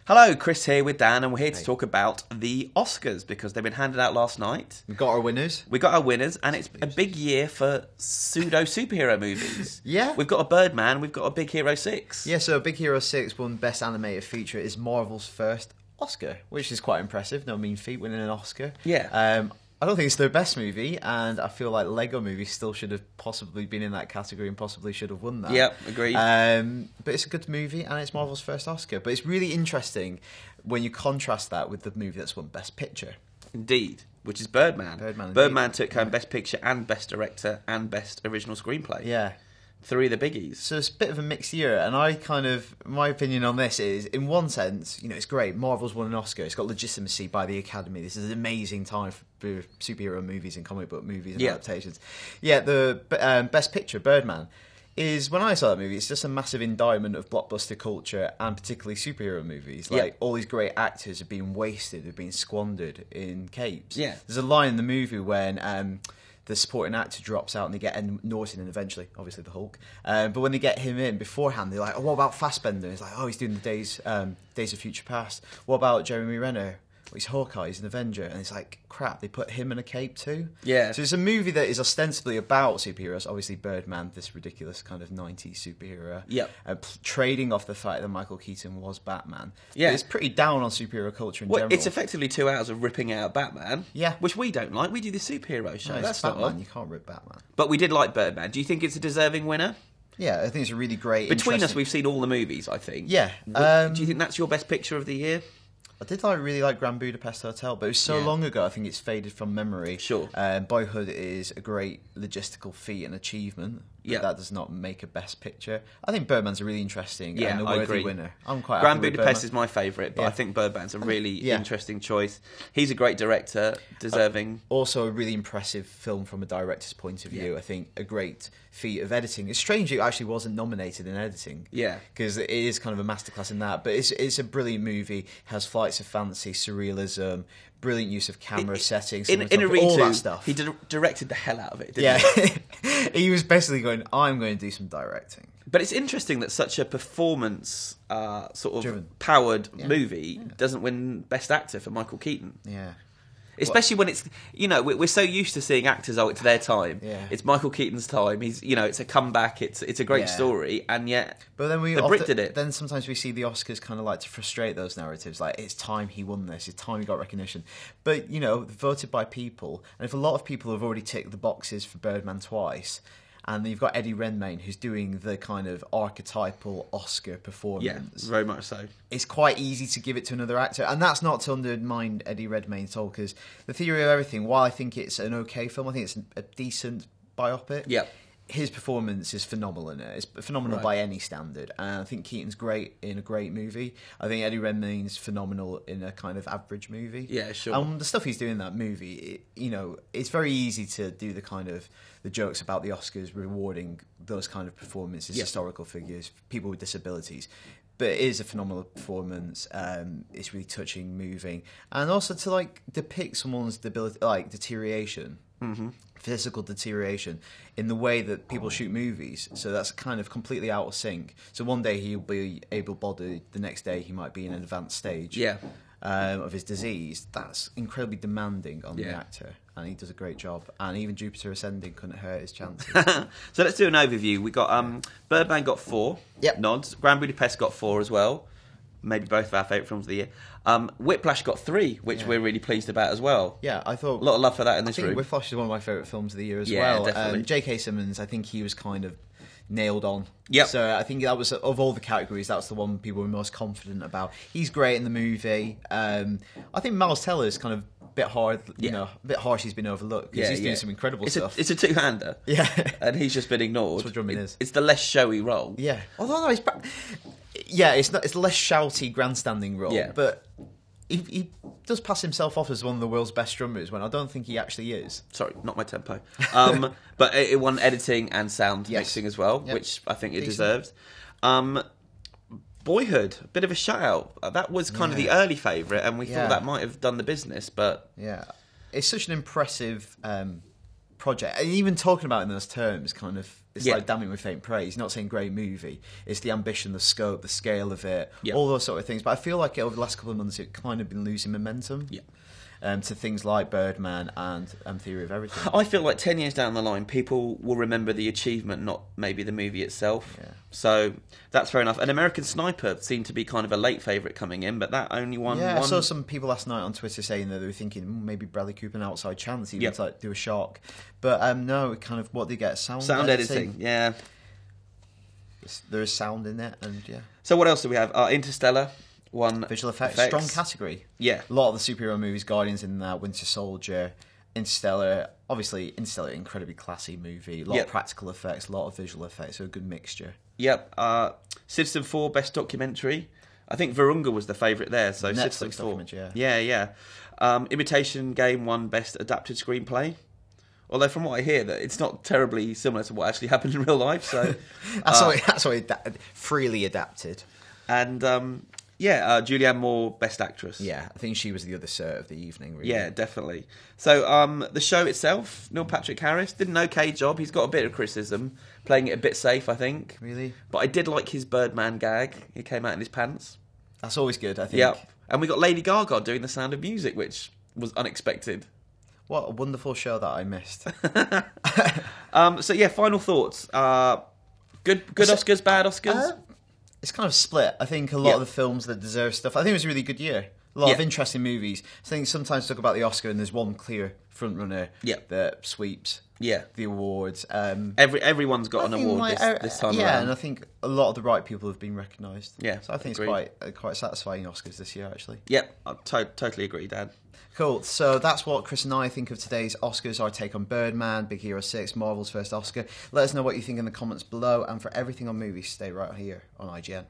Hello, Chris here with Dan, and we're here to talk about the Oscars because they've been handed out last night. We got our winners. And it's a big year for pseudo-superhero movies. Yeah. We've got a Birdman, we've got a Big Hero 6. Yeah, so Big Hero 6 won Best Animated Feature. Is Marvel's first Oscar, which is quite impressive. No mean feat winning an Oscar. Yeah. I don't think it's their best movie, and I feel like Lego Movie still should have possibly been in that category and possibly should have won that. Yep, agreed. But it's a good movie, and it's Marvel's first Oscar. But it's really interesting when you contrast that with the movie that's won Best Picture. Indeed, which is Birdman. Birdman took home Best Picture and Best Director and Best Original Screenplay. Yeah. Three of the biggies. So it's a bit of a mixed year, and my opinion on this is, in one sense, it's great. Marvel's won an Oscar. It's got legitimacy by the Academy. This is an amazing time for superhero movies and comic book movies and adaptations. Yeah, the Best Picture, Birdman, is, when I saw that movie, it's just a massive indictment of blockbuster culture and particularly superhero movies. Like, all these great actors are being wasted, are being squandered in capes. Yeah. There's a line in the movie when the supporting actor drops out and they get Ed Norton in eventually, obviously the Hulk. But when they get him in beforehand, they're like, oh, what about Fassbender? He's like, oh, he's doing the Days of Future Past. What about Jeremy Renner? He's Hawkeye, he's an Avenger. And it's like, crap, they put him in a cape too? Yeah. So it's a movie that is ostensibly about superheroes. Obviously Birdman, this ridiculous kind of 90s superhero. Yep. Trading off the fact that Michael Keaton was Batman. Yeah. But it's pretty down on superhero culture in general. It's effectively 2 hours of ripping out Batman. Yeah. Which we don't like. We do the superhero show. No, That's Batman. not on. You can't rip Batman. But we did like Birdman. Do you think it's a deserving winner? Yeah, I think it's a really great... Between us, we've seen all the movies, I think. Yeah. Do you think that's your best picture of the year? I did really like Grand Budapest Hotel, but it was so long ago, I think it's faded from memory. Sure. Boyhood is a great logistical feat and achievement, but that does not make a best picture. I think Birdman's a really interesting and a worthy winner. I'm quite Grand happy with Budapest Birdman. is my favourite, but I think Birdman's a really interesting choice. He's a great director, deserving. Also a really impressive film from a director's point of view. I think a great feat of editing. It's strange it actually wasn't nominated in editing. Yeah. Because it is kind of a masterclass in that. But it's a brilliant movie. It has flights of fancy, surrealism, brilliant use of camera settings, in a all that stuff. He directed the hell out of it, didn't he? He was basically going, I'm going to do some directing. But it's interesting that such a performance sort of powered movie doesn't win Best Actor for Michael Keaton. Yeah. Especially when it's, we're so used to seeing actors, it's their time. Yeah. It's Michael Keaton's time. He's, it's a comeback. It's a great story, and yet but then the Brit did it. Then sometimes we see the Oscars kind of like to frustrate those narratives. Like, it's time he won this. It's time he got recognition. But, voted by people. And if a lot of people have already ticked the boxes for Birdman twice, and then you've got Eddie Redmayne, who's doing the kind of archetypal Oscar performance. Yeah, very much so. It's quite easy to give it to another actor. And that's not to undermine Eddie Redmayne at all, because The Theory of Everything, while I think it's an okay film, I think it's a decent biopic. Yeah. His performance is phenomenal in it. It's phenomenal by any standard. And I think Keaton's great in a great movie. I think Eddie Redmayne's phenomenal in a kind of average movie. Yeah, sure. And the stuff he's doing in that movie, it's very easy to do the jokes about the Oscars rewarding those kind of performances, historical figures, people with disabilities. But it is a phenomenal performance. It's really touching, moving, and also to depict someone's deterioration, physical deterioration, in the way that people shoot movies. So that's kind of completely out of sync. So one day he'll be able-bodied, the next day he might be in an advanced stage. Of his disease. That's incredibly demanding on the actor, and he does a great job. And even Jupiter Ascending couldn't hurt his chances. So let's do an overview. We got Birdman got 4 nods. Grand Budapest got 4 as well. Maybe both of our favourite films of the year. Whiplash got 3, which we're really pleased about as well. Yeah, I thought a lot of love for that in this room. Whiplash is one of my favourite films of the year as well. Definitely. J.K. Simmons, I think he was kind of nailed on. Yep. So I think that was, of all the categories, that's the one people were most confident about. He's great in the movie. I think Miles Teller is kind of a bit hard, a bit harsh. He's been overlooked because he's doing some incredible stuff. It's a two-hander. Yeah. And he's just been ignored. That's what drumming is. It's the less showy role. Yeah. Although no, it's the less shouty, grandstanding role. Yeah. But he does pass himself off as one of the world's best drummers when I don't think he actually is. Sorry, not my tempo. But it won editing and sound mixing as well, which I think it deserved. Boyhood, a bit of a shout-out. That was kind of the early favourite, and we thought that might have done the business, but... Yeah. It's such an impressive project. And even talking about it in those terms, kind of, it's Yeah. like damning with faint praise. Not saying great movie. It's the ambition, the scope, the scale of it, Yeah. all those sort of things. But I feel like over the last couple of months, it's kind of been losing momentum. Yeah. To things like Birdman and Theory of Everything. I feel like 10 years down the line, people will remember the achievement, not maybe the movie itself. Yeah. So that's fair enough. And American Sniper seemed to be kind of a late favourite coming in, but that only won Yeah, one. I saw some people last night on Twitter saying that they were thinking maybe Bradley Cooper an outside chance, even to like do a shock. But no, kind of what they get sound editing. Yeah. There is sound in it, and yeah. So what else do we have? Interstellar. One Visual effects, strong category. Yeah. A lot of the superhero movies, Guardians in that, Winter Soldier, Interstellar. Obviously, Interstellar, incredibly classy movie. A lot of practical effects, a lot of visual effects, so a good mixture. Yep. Citizen 4, best documentary. I think Virunga was the favourite there, so Netflix Citizen 4. documentary, Yeah. Imitation Game won best adapted screenplay. Although from what I hear, that it's not terribly similar to what actually happened in real life. So that's why freely adapted. And Julianne Moore, best actress. Yeah, I think she was the other cert of the evening, really. Yeah, definitely. So the show itself, Neil Patrick Harris did an okay job. He's got a bit of criticism, playing it a bit safe, I think. Really? But I did like his Birdman gag. He came out in his pants. That's always good, I think. Yep. And we got Lady Gaga doing The Sound of Music, which was unexpected. What a wonderful show that I missed. Final thoughts. Good Oscars, bad Oscars? It's kind of split. I think a lot of the films that deserve stuff. I think it was a really good year. A lot of interesting movies. I think sometimes talk about the Oscar and there's one clear front runner that sweeps the awards. Everyone's got an award this time around. Yeah, and I think a lot of the right people have been recognised. Yeah, so I think it's quite satisfying Oscars this year, actually. Yep, I totally agree, Dad. Cool. So that's what Chris and I think of today's Oscars, our take on Birdman, Big Hero 6, Marvel's first Oscar. Let us know what you think in the comments below. And for everything on movies, stay right here on IGN.